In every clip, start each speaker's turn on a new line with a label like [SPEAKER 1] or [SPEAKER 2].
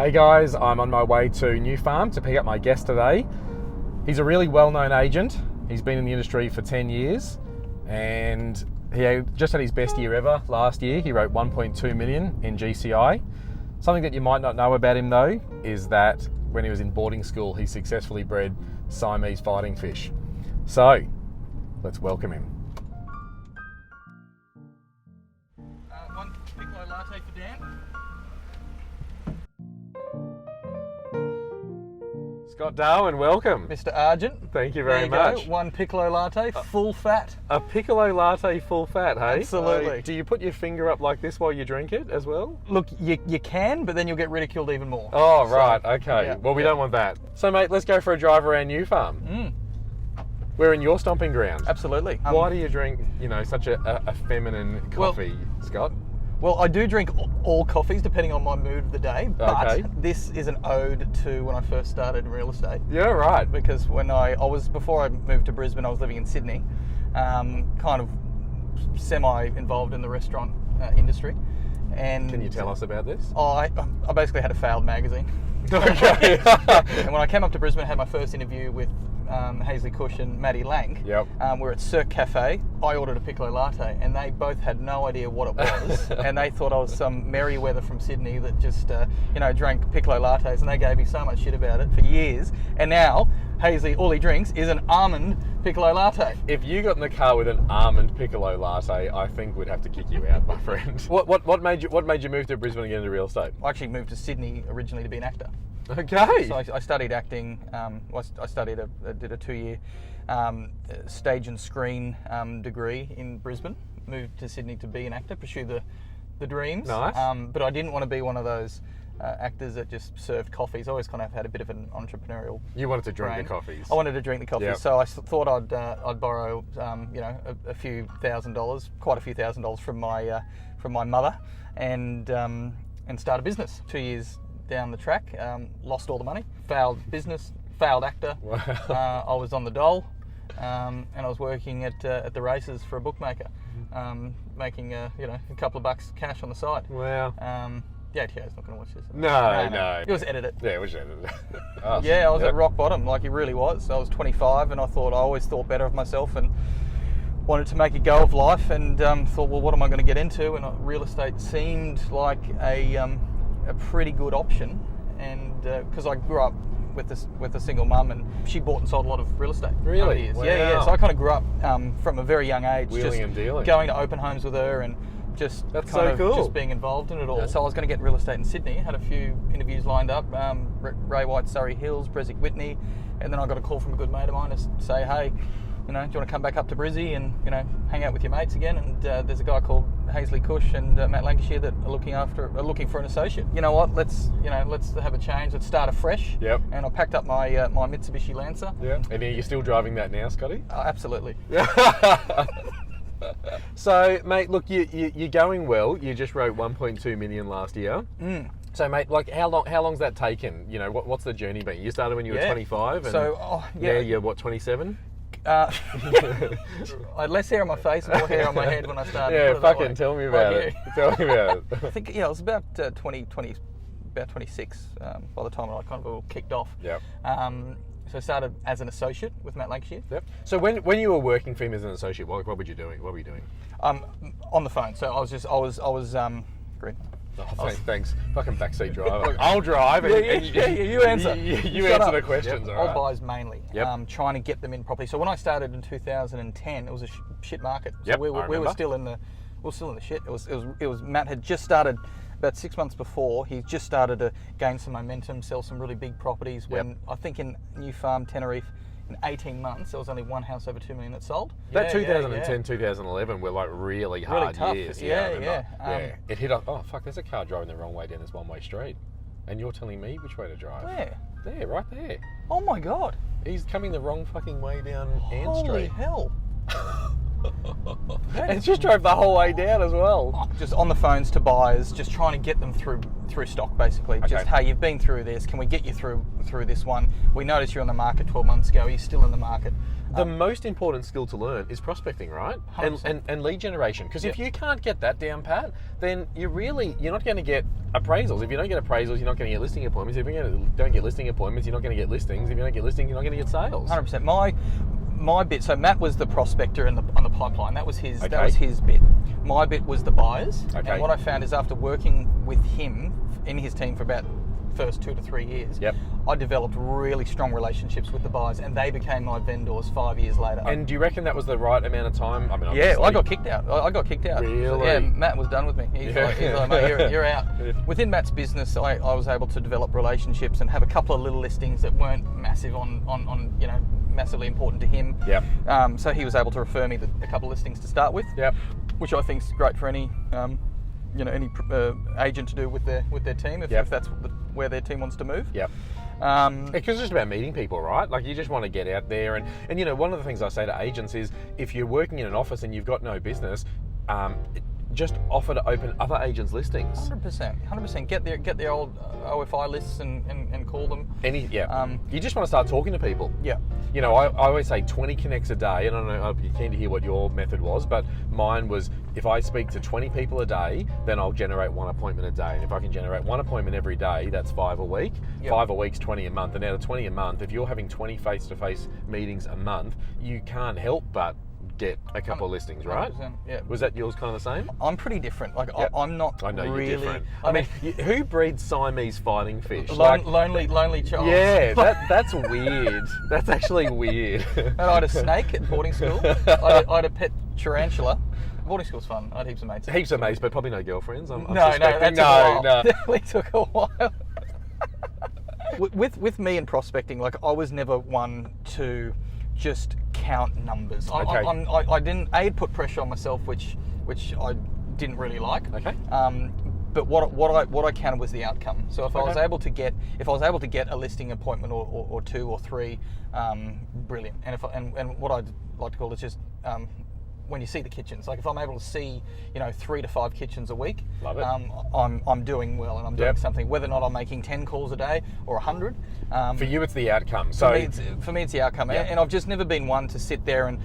[SPEAKER 1] Hey guys, I'm on my way to New Farm to pick up my guest today. He's a really well-known agent. He's been in the industry for 10 years and he just had his best year ever last year. He wrote 1.2 million in GCI. Something that you might not know about him though is that when he was in boarding school, he successfully bred Siamese fighting fish. So, let's welcome him.
[SPEAKER 2] One piccolo latte for Dan.
[SPEAKER 1] Scott Darwon, welcome.
[SPEAKER 2] Mr. Argent.
[SPEAKER 1] Thank you very
[SPEAKER 2] There you
[SPEAKER 1] much.
[SPEAKER 2] go. One piccolo latte, full fat.
[SPEAKER 1] A piccolo latte full fat, hey?
[SPEAKER 2] Absolutely.
[SPEAKER 1] Do you put your finger up like this while you drink it as well?
[SPEAKER 2] Look, you can, but then you'll get ridiculed even more.
[SPEAKER 1] Oh,
[SPEAKER 2] So,
[SPEAKER 1] right, okay.
[SPEAKER 2] yeah,
[SPEAKER 1] Well, we
[SPEAKER 2] yeah.
[SPEAKER 1] don't want that. So, mate, let's go for a drive around New Farm. We're in your stomping ground.
[SPEAKER 2] Absolutely.
[SPEAKER 1] Why do you drink, such a feminine coffee, Scott?
[SPEAKER 2] Well, I do drink all coffees depending on my mood of the day, but
[SPEAKER 1] Okay.
[SPEAKER 2] this is an ode to when I first started in real estate.
[SPEAKER 1] Yeah, right.
[SPEAKER 2] Because when before I moved to Brisbane, I was living in Sydney, kind of semi-involved in the restaurant industry. And
[SPEAKER 1] Can you tell us about this?
[SPEAKER 2] I basically had a failed magazine.
[SPEAKER 1] Okay.
[SPEAKER 2] And when I came up to Brisbane, I had my first interview with Hazley Cush and Maddie Lang.
[SPEAKER 1] Yep.
[SPEAKER 2] We're at Cirque Cafe. I ordered a piccolo latte, and they both had no idea what it was, and they thought I was some Merryweather from Sydney that just, drank piccolo lattes, and they gave me so much shit about it for years. And now Hazley, all he drinks is an almond piccolo latte.
[SPEAKER 1] If you got in the car with an almond piccolo latte, I think we'd have to kick you out, my friend. What made you move to Brisbane and get into real estate?
[SPEAKER 2] I actually moved to Sydney originally to be an actor.
[SPEAKER 1] Okay.
[SPEAKER 2] So I studied acting. I did a 2-year stage and screen degree in Brisbane. Moved to Sydney to be an actor, pursue the dreams.
[SPEAKER 1] Nice.
[SPEAKER 2] But I didn't want to be one of those actors that just served coffees. I always kind of had a bit of an entrepreneurial.
[SPEAKER 1] You wanted to drink
[SPEAKER 2] brain.
[SPEAKER 1] the coffees.
[SPEAKER 2] I wanted to drink the coffees,
[SPEAKER 1] Yep.
[SPEAKER 2] so I thought I'd borrow a few $1,000s, quite a few $1,000s from my mother, and start a business. 2 years down the track, lost all the money, failed business, failed actor.
[SPEAKER 1] Wow.
[SPEAKER 2] I was on the dole, and I was working at the races for a bookmaker, making a couple of bucks cash on the side.
[SPEAKER 1] Wow.
[SPEAKER 2] The ATO's not going to watch this.
[SPEAKER 1] No.
[SPEAKER 2] It was edited.
[SPEAKER 1] Yeah, it was it. Oh,
[SPEAKER 2] Yeah, I was
[SPEAKER 1] yep.
[SPEAKER 2] at rock bottom, like it really was. I was 25, and I always thought better of myself, and wanted to make a go of life, and thought, well, what am I going to get into? And real estate seemed like a pretty good option, and because I grew up with a single mum, and she bought and sold a lot of real estate.
[SPEAKER 1] Really?
[SPEAKER 2] Over the years.
[SPEAKER 1] Wow.
[SPEAKER 2] Yeah. So I kind of grew up from a very young age,
[SPEAKER 1] Wheeling
[SPEAKER 2] just
[SPEAKER 1] and dealing.
[SPEAKER 2] going to open homes with her, and just
[SPEAKER 1] That's
[SPEAKER 2] kind
[SPEAKER 1] so
[SPEAKER 2] of
[SPEAKER 1] cool.
[SPEAKER 2] just being involved in it all. So I was going to get real estate in Sydney. Had a few interviews lined up. Ray White, Surrey Hills, Bresic Whitney, and then I got a call from a good mate of mine to say, hey, do you want to come back up to Brizzy and hang out with your mates again? And there's a guy called Hazley Cush and Matt Lancashire that are looking for an associate. You know what? Let's have a change. Let's start afresh.
[SPEAKER 1] Yep.
[SPEAKER 2] And I packed up my my Mitsubishi Lancer.
[SPEAKER 1] Yeah. And are you still driving that now, Scotty?
[SPEAKER 2] Absolutely.
[SPEAKER 1] So, mate, look, you're going well. You just wrote 1.2 million last year. So, mate, like, how long's that taken? What's the journey been? You started when you were 25, and
[SPEAKER 2] So
[SPEAKER 1] now you're what, 27?
[SPEAKER 2] I had less hair on my face and more hair on my head when I started.
[SPEAKER 1] Yeah,
[SPEAKER 2] put it that
[SPEAKER 1] fucking
[SPEAKER 2] way.
[SPEAKER 1] tell me about it. Tell me about it.
[SPEAKER 2] I think it was about 26 by the time I kind of all kicked off.
[SPEAKER 1] Yep.
[SPEAKER 2] So I started as an associate with Matt Lancashire.
[SPEAKER 1] Yep. So when you were working for him as an associate, what were you doing? What were you doing?
[SPEAKER 2] On the phone. So I was green.
[SPEAKER 1] Oh, thanks. Fucking backseat driver. I'll drive. And,
[SPEAKER 2] You answer.
[SPEAKER 1] You
[SPEAKER 2] Shut
[SPEAKER 1] answer
[SPEAKER 2] up.
[SPEAKER 1] the questions.
[SPEAKER 2] Yep.
[SPEAKER 1] All
[SPEAKER 2] Old
[SPEAKER 1] right.
[SPEAKER 2] buys mainly.
[SPEAKER 1] Yep.
[SPEAKER 2] Trying to get them in properly. So when I started in 2010, it was a shit market. So
[SPEAKER 1] Yep,
[SPEAKER 2] we
[SPEAKER 1] I
[SPEAKER 2] were
[SPEAKER 1] remember.
[SPEAKER 2] still in the shit. It was Matt had just started about 6 months before. He just started to gain some momentum, sell some really big properties. When I think in New Farm, Tenerife, in 18 months, there was only one house over 2 million that sold.
[SPEAKER 1] That
[SPEAKER 2] Yeah,
[SPEAKER 1] 2010, 2011 were like really hard
[SPEAKER 2] tough.
[SPEAKER 1] years.
[SPEAKER 2] Yeah,
[SPEAKER 1] I remember.
[SPEAKER 2] yeah.
[SPEAKER 1] It hit up. Oh fuck! There's a car driving the wrong way down this one-way street, and you're telling me which way to drive?
[SPEAKER 2] Where?
[SPEAKER 1] There, right there.
[SPEAKER 2] Oh my God.
[SPEAKER 1] He's coming the wrong fucking way down Ann
[SPEAKER 2] Holy
[SPEAKER 1] Street.
[SPEAKER 2] hell.
[SPEAKER 1] And just drove the whole way down as well.
[SPEAKER 2] Just on the phones to buyers, just trying to get them through stock, basically.
[SPEAKER 1] Okay.
[SPEAKER 2] Just, hey, you've been through this. Can we get you through this one? We noticed you're on the market 12 months ago. Are you still in the market?
[SPEAKER 1] The most important skill to learn is prospecting, right?
[SPEAKER 2] 100%.
[SPEAKER 1] And lead generation. Because if you can't get that down pat, then you're not going to get appraisals. If you don't get appraisals, you're not going to get listing appointments. If you don't get listing appointments, you're not going to get listings. If you don't get listings, you're not going to get sales.
[SPEAKER 2] 100%. My bit. So Matt was the prospector on the pipeline. That was his.
[SPEAKER 1] Okay.
[SPEAKER 2] That was his bit. My bit was the buyers.
[SPEAKER 1] Okay.
[SPEAKER 2] And what I found is after working with him in his team for about first 2 to 3 years,
[SPEAKER 1] Yep.
[SPEAKER 2] I developed really strong relationships with the buyers, and they became my vendors 5 years later.
[SPEAKER 1] And do you reckon that was the right amount of time? I mean,
[SPEAKER 2] Yeah,
[SPEAKER 1] obviously-
[SPEAKER 2] I got kicked out. I got kicked out.
[SPEAKER 1] Really?
[SPEAKER 2] Yeah, Matt was done with me. He's like, mate, you're out.
[SPEAKER 1] Yeah.
[SPEAKER 2] Within Matt's business, I was able to develop relationships and have a couple of little listings that weren't massive on massively important to him.
[SPEAKER 1] Yep.
[SPEAKER 2] So he was able to refer me a couple of listings to start with.
[SPEAKER 1] Yep.
[SPEAKER 2] Which I think is great for any agent to do with their team if that's where their team wants to move.
[SPEAKER 1] Yep. Because it's just about meeting people, right? Like you just want to get out there and one of the things I say to agents is if you're working in an office and you've got no business, just offer to open other agents' listings.
[SPEAKER 2] 100%. Get their old OFI lists and call them.
[SPEAKER 1] You just want to start talking to people.
[SPEAKER 2] Yeah.
[SPEAKER 1] I always say 20 connects a day, and I don't know, I'd be keen to hear what your method was, but mine was if I speak to 20 people a day, then I'll generate 1 appointment a day. And if I can generate 1 appointment every day, that's 5 a week.
[SPEAKER 2] Yep.
[SPEAKER 1] 5 a week's 20 a month. And out of 20 a month, if you're having 20 face-to-face meetings a month, you can't help but get a couple of listings, right?
[SPEAKER 2] 100%, yeah.
[SPEAKER 1] Was that yours kind of the same?
[SPEAKER 2] I'm pretty different. Like
[SPEAKER 1] Yep.
[SPEAKER 2] I'm not.
[SPEAKER 1] I know
[SPEAKER 2] really,
[SPEAKER 1] you're different.
[SPEAKER 2] I mean,
[SPEAKER 1] who breeds Siamese fighting fish?
[SPEAKER 2] lonely child.
[SPEAKER 1] Yeah, that's weird. That's actually weird.
[SPEAKER 2] And I had a snake at boarding school. I had a pet tarantula. Boarding school's fun. I had heaps of mates.
[SPEAKER 1] Heaps of mates, but probably no girlfriends. I'm
[SPEAKER 2] No,
[SPEAKER 1] suspecting.
[SPEAKER 2] that took a while.
[SPEAKER 1] No.
[SPEAKER 2] Definitely took a while. With me and prospecting, like I was never one to just count numbers.
[SPEAKER 1] Okay.
[SPEAKER 2] I didn't. I'd put pressure on myself, which I didn't really like.
[SPEAKER 1] Okay.
[SPEAKER 2] But what I counted was the outcome. So if I was
[SPEAKER 1] Okay.
[SPEAKER 2] able to get a listing appointment or 2 or 3, brilliant. And what I'd like to call is just when you see the kitchens, like if I'm able to see 3 to 5 kitchens a week,
[SPEAKER 1] Love it.
[SPEAKER 2] I'm doing well and I'm doing
[SPEAKER 1] Yep.
[SPEAKER 2] something. Whether or not I'm making 10 calls a day or 100.
[SPEAKER 1] For you, it's the outcome. So
[SPEAKER 2] For me, it's the outcome,
[SPEAKER 1] Yeah.
[SPEAKER 2] and I've just never been one to sit there and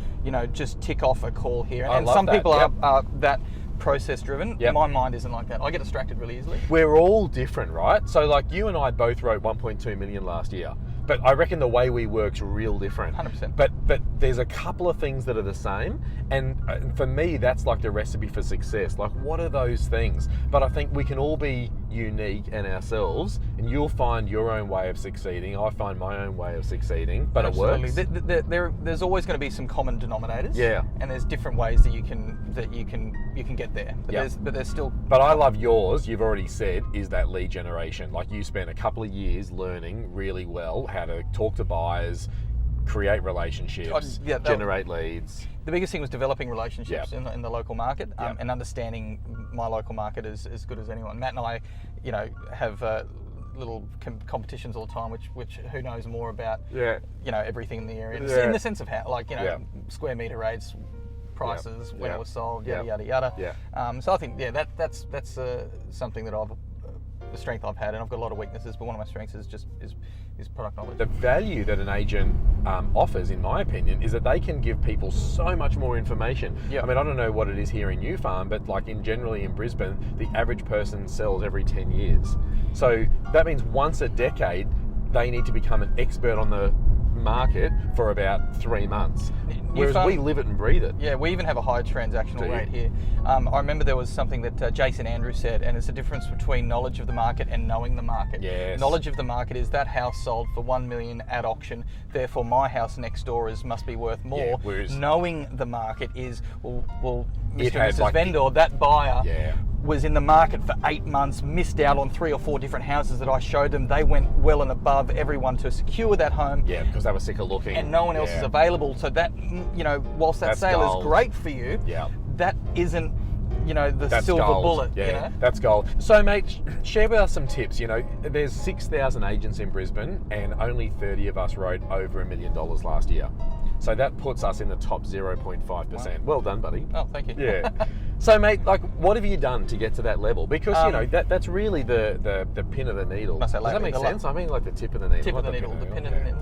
[SPEAKER 2] just tick off a call here.
[SPEAKER 1] I
[SPEAKER 2] And
[SPEAKER 1] love
[SPEAKER 2] some
[SPEAKER 1] that.
[SPEAKER 2] people
[SPEAKER 1] Yep.
[SPEAKER 2] are that process driven.
[SPEAKER 1] Yep.
[SPEAKER 2] My mind isn't like that. I get distracted really easily.
[SPEAKER 1] we're all different, right? So like you and I both wrote 1.2 million last year. But I reckon the way we work's real different.
[SPEAKER 2] 100%.
[SPEAKER 1] But there's a couple of things that are the same, and for me, that's like the recipe for success. Like, what are those things? But I think we can all be unique and ourselves, and you'll find your own way of succeeding. I find my own way of succeeding, but
[SPEAKER 2] Absolutely.
[SPEAKER 1] it works.
[SPEAKER 2] There's always going to be some common denominators.
[SPEAKER 1] Yeah.
[SPEAKER 2] And there's different ways that you can get there. But
[SPEAKER 1] Yep.
[SPEAKER 2] there's still.
[SPEAKER 1] But I love yours, you've already said, is that lead generation. Like you spent a couple of years learning really well how to talk to buyers, create relationships, generate leads.
[SPEAKER 2] The biggest thing was developing relationships
[SPEAKER 1] Yep.
[SPEAKER 2] in the local market
[SPEAKER 1] Yep.
[SPEAKER 2] and understanding my local market as good as anyone. Matt and I, have little competitions all the time, which who knows more about
[SPEAKER 1] Yeah.
[SPEAKER 2] everything in the area.
[SPEAKER 1] Yeah.
[SPEAKER 2] In the sense of how, like
[SPEAKER 1] Yeah.
[SPEAKER 2] square meter rates, prices, when
[SPEAKER 1] Yeah.
[SPEAKER 2] it was sold,
[SPEAKER 1] Yeah.
[SPEAKER 2] yada yada yada.
[SPEAKER 1] Yeah.
[SPEAKER 2] So I think that's something that the strength I've had, and I've got a lot of weaknesses, but one of my strengths is product knowledge.
[SPEAKER 1] The value that an agent offers, in my opinion, is that they can give people so much more information.
[SPEAKER 2] Yep.
[SPEAKER 1] I mean, I don't know what it is here in New Farm, but like generally in Brisbane, the average person sells every 10 years. So that means once a decade, they need to become an expert on the market for about 3 months. Whereas we live it and breathe it.
[SPEAKER 2] Yeah, we even have a high transactional
[SPEAKER 1] Do you?
[SPEAKER 2] rate here. I remember there was something that Jason Andrews said, and it's the difference between knowledge of the market and knowing the market.
[SPEAKER 1] Yes.
[SPEAKER 2] Knowledge of the market is that house sold for 1 million at auction, therefore my house next door must be worth more.
[SPEAKER 1] Yeah, whereas
[SPEAKER 2] knowing the market is, well,
[SPEAKER 1] It
[SPEAKER 2] Mr.
[SPEAKER 1] had
[SPEAKER 2] and Mrs.
[SPEAKER 1] like
[SPEAKER 2] vendor, that buyer
[SPEAKER 1] Yeah.
[SPEAKER 2] was in the market for 8 months, missed out on 3 or 4 different houses that I showed them. They went well and above everyone to secure that home.
[SPEAKER 1] Yeah, because they were sick of looking.
[SPEAKER 2] And no one else is available. So that, whilst that
[SPEAKER 1] That's
[SPEAKER 2] sale
[SPEAKER 1] gold.
[SPEAKER 2] is great for you,
[SPEAKER 1] Yeah.
[SPEAKER 2] that isn't, the
[SPEAKER 1] That's
[SPEAKER 2] silver
[SPEAKER 1] gold.
[SPEAKER 2] bullet.
[SPEAKER 1] Yeah, that's gold. So, mate, share with us some tips. There's 6,000 agents in Brisbane, and only 30 of us wrote over $1 million last year. So that puts us in the top 0.5%.
[SPEAKER 2] Wow.
[SPEAKER 1] Well done, buddy.
[SPEAKER 2] Oh, thank you.
[SPEAKER 1] Yeah. So, mate, like, what have you done to get to that level? Because, you know, that's really the pin of the needle.
[SPEAKER 2] Must say
[SPEAKER 1] Does that
[SPEAKER 2] lately,
[SPEAKER 1] make sense? I mean, like the tip of the needle.
[SPEAKER 2] Tip
[SPEAKER 1] not
[SPEAKER 2] of the needle, the pin of the needle,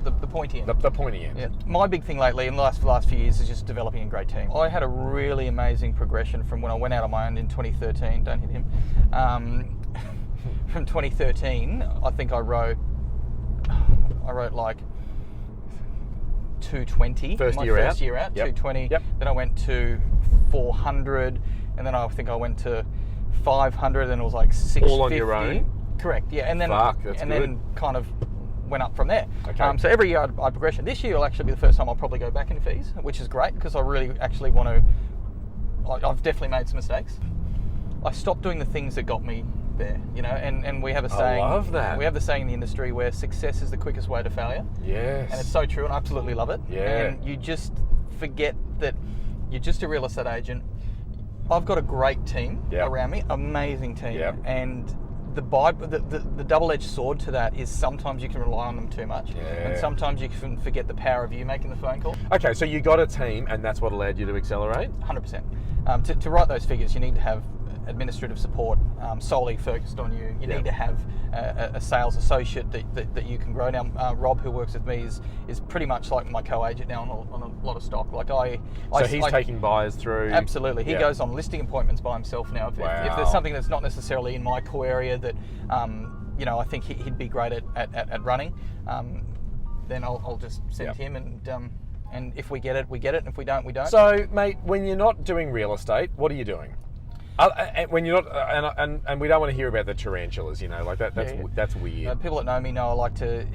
[SPEAKER 1] Yeah.
[SPEAKER 2] the pointy end.
[SPEAKER 1] The pointy end.
[SPEAKER 2] Yeah. My big thing lately in the last few years is just developing a great team. I had a really amazing progression from when I went out on my own in 2013. Don't hit him. From 2013, I think I wrote like 220.
[SPEAKER 1] First
[SPEAKER 2] my
[SPEAKER 1] year
[SPEAKER 2] first
[SPEAKER 1] out.
[SPEAKER 2] year out,
[SPEAKER 1] Yep.
[SPEAKER 2] 220.
[SPEAKER 1] Yep.
[SPEAKER 2] Then I went to 400, and then I think I went to 500, and it was like 650.
[SPEAKER 1] All on your own?
[SPEAKER 2] Correct. Yeah, and then
[SPEAKER 1] Fuck, that's good.
[SPEAKER 2] then kind of went up from there.
[SPEAKER 1] Okay.
[SPEAKER 2] So every year I progression. This year will actually be the first time I'll probably go back in fees, which is great because I really actually want to. I've definitely made some mistakes. I stopped doing the things that got me there, you know, and we have a saying.
[SPEAKER 1] I love that.
[SPEAKER 2] We have the saying in the industry where success is the quickest way to failure.
[SPEAKER 1] Yes.
[SPEAKER 2] And it's so true, and I absolutely love it.
[SPEAKER 1] Yeah.
[SPEAKER 2] And you just forget that you're just a real estate agent. I've got a great team
[SPEAKER 1] Yep.
[SPEAKER 2] around me, amazing team.
[SPEAKER 1] Yep.
[SPEAKER 2] And the double-edged sword to that is sometimes you can rely on them too much,
[SPEAKER 1] Yeah.
[SPEAKER 2] and sometimes you can forget the power of you making the phone call.
[SPEAKER 1] Okay, so you got a team, and that's what allowed you to accelerate?
[SPEAKER 2] 100%. To write those figures, you need to have administrative support solely focused on you. You
[SPEAKER 1] Yep.
[SPEAKER 2] need to have a sales associate that you can grow. Now, Rob, who works with me, is pretty much like my co-agent now on a lot of stock. Like
[SPEAKER 1] So he's taking buyers through?
[SPEAKER 2] Absolutely. He
[SPEAKER 1] Yeah.
[SPEAKER 2] goes on listing appointments by himself now. If there's something that's not necessarily in my core area that, you know, I think he'd be great at running, then I'll just send
[SPEAKER 1] Yep.
[SPEAKER 2] him, and if we get it, we get it, and if we don't, we don't.
[SPEAKER 1] So, mate, when you're not doing real estate, what are you doing? When you're not, and we don't want to hear about the tarantulas, you know, like that. That's weird.
[SPEAKER 2] People that know me know I like to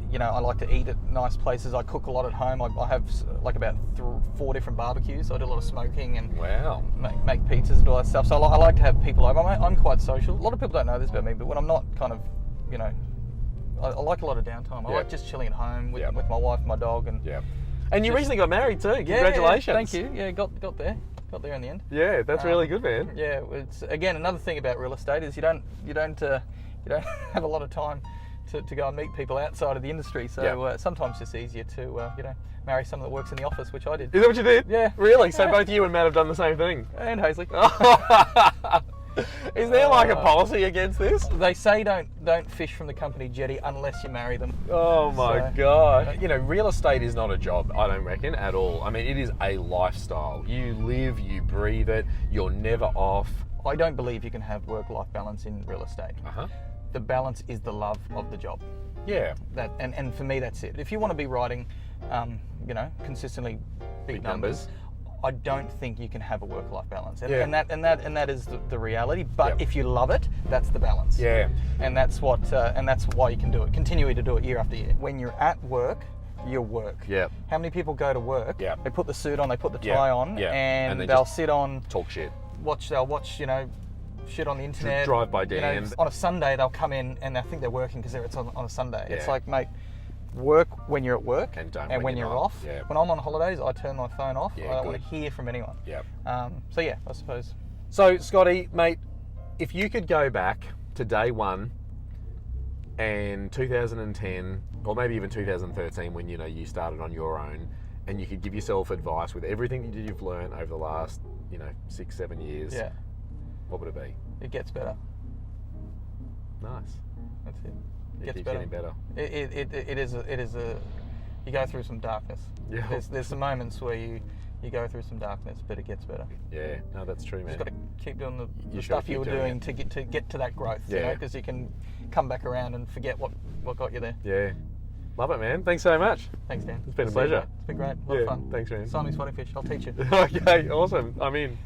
[SPEAKER 2] eat at nice places. I cook a lot at home. I have like about 4 different barbecues. So I do a lot of smoking and
[SPEAKER 1] Wow.
[SPEAKER 2] make pizzas and all that stuff. So I like to have people over. I'm quite social. A lot of people don't know this about me, but when I'm not kind of, you know, I like a lot of downtime. I
[SPEAKER 1] Yeah.
[SPEAKER 2] like just chilling at home with
[SPEAKER 1] Yeah.
[SPEAKER 2] my wife and my dog. And
[SPEAKER 1] Yeah. And you
[SPEAKER 2] Just-
[SPEAKER 1] recently got married too.
[SPEAKER 2] Yeah,
[SPEAKER 1] Congratulations.
[SPEAKER 2] thank you. Yeah, got there. Got there in the end.
[SPEAKER 1] Yeah, that's really good, man.
[SPEAKER 2] Yeah, it's again another thing about real estate is you don't have a lot of time to go and meet people outside of the industry. So
[SPEAKER 1] Yeah.
[SPEAKER 2] sometimes it's easier to marry someone that works in the office, which I did.
[SPEAKER 1] Is that what you did?
[SPEAKER 2] Yeah.
[SPEAKER 1] Really? So
[SPEAKER 2] Yeah.
[SPEAKER 1] both you and Matt have done the same thing?
[SPEAKER 2] And Hazley.
[SPEAKER 1] Is there like a policy against this?
[SPEAKER 2] They say don't fish from the company jetty unless you marry them.
[SPEAKER 1] Oh my
[SPEAKER 2] So-
[SPEAKER 1] God. You know, real estate is not a job, I don't reckon, at all. I mean, it is a lifestyle. You live, you breathe it, you're never off.
[SPEAKER 2] I don't believe you can have work-life balance in real estate.
[SPEAKER 1] Uh-huh.
[SPEAKER 2] The balance is the love of the job.
[SPEAKER 1] Yeah.
[SPEAKER 2] And for me, that's it. If you want to be writing, consistently big numbers, I don't think you can have a work-life balance. And,
[SPEAKER 1] Yeah.
[SPEAKER 2] and that is the reality. But
[SPEAKER 1] Yep.
[SPEAKER 2] if you love it, that's the balance.
[SPEAKER 1] Yeah.
[SPEAKER 2] And that's why you can do it. Continue to do it year after year. When you're at work, you work.
[SPEAKER 1] Yep.
[SPEAKER 2] How many people go to work?
[SPEAKER 1] Yep.
[SPEAKER 2] They put the suit on, they put the
[SPEAKER 1] Yep.
[SPEAKER 2] tie on,
[SPEAKER 1] Yep.
[SPEAKER 2] and
[SPEAKER 1] And they
[SPEAKER 2] they'll
[SPEAKER 1] just
[SPEAKER 2] sit on,
[SPEAKER 1] Talk shit.
[SPEAKER 2] they'll watch, shit on the internet.
[SPEAKER 1] Drive by
[SPEAKER 2] You know,
[SPEAKER 1] Dan.
[SPEAKER 2] on a Sunday, they'll come in and they think they're working because it's on a Sunday. It's
[SPEAKER 1] Yeah.
[SPEAKER 2] like, mate, work when you're at work
[SPEAKER 1] And don't
[SPEAKER 2] when
[SPEAKER 1] when
[SPEAKER 2] you're
[SPEAKER 1] you're not.
[SPEAKER 2] off.
[SPEAKER 1] Yeah.
[SPEAKER 2] When I'm on holidays, I turn my phone off.
[SPEAKER 1] Yeah,
[SPEAKER 2] I don't want
[SPEAKER 1] good.
[SPEAKER 2] to hear from anyone.
[SPEAKER 1] Yep.
[SPEAKER 2] So yeah, I suppose.
[SPEAKER 1] So, Scotty, mate, if you could go back to day one and 2010, or maybe even 2013 when, you started on your own, and you could give yourself advice with everything that you've learned over the last, 6-7 years,
[SPEAKER 2] Yeah,
[SPEAKER 1] what would it be?
[SPEAKER 2] it gets better.
[SPEAKER 1] Nice.
[SPEAKER 2] That's it.
[SPEAKER 1] It
[SPEAKER 2] Gets
[SPEAKER 1] keeps
[SPEAKER 2] better.
[SPEAKER 1] getting better.
[SPEAKER 2] It is a. You go through some darkness.
[SPEAKER 1] Yeah.
[SPEAKER 2] There's some moments where you go through some darkness, but it gets better.
[SPEAKER 1] Yeah, no, that's true,
[SPEAKER 2] You
[SPEAKER 1] man.
[SPEAKER 2] just got to keep doing the
[SPEAKER 1] You
[SPEAKER 2] stuff
[SPEAKER 1] gotta
[SPEAKER 2] you
[SPEAKER 1] keep
[SPEAKER 2] were
[SPEAKER 1] doing
[SPEAKER 2] doing
[SPEAKER 1] it.
[SPEAKER 2] to get to that growth.
[SPEAKER 1] Yeah.
[SPEAKER 2] Because you can come back around and forget what got you there.
[SPEAKER 1] Yeah. Love it, man. Thanks so much.
[SPEAKER 2] Thanks, Dan.
[SPEAKER 1] It's been a
[SPEAKER 2] See you,
[SPEAKER 1] pleasure.
[SPEAKER 2] mate. It's been great. A lot of fun.
[SPEAKER 1] Thanks, man.
[SPEAKER 2] Siamese fighting fish. I'll teach you.
[SPEAKER 1] Okay, awesome. I'm in.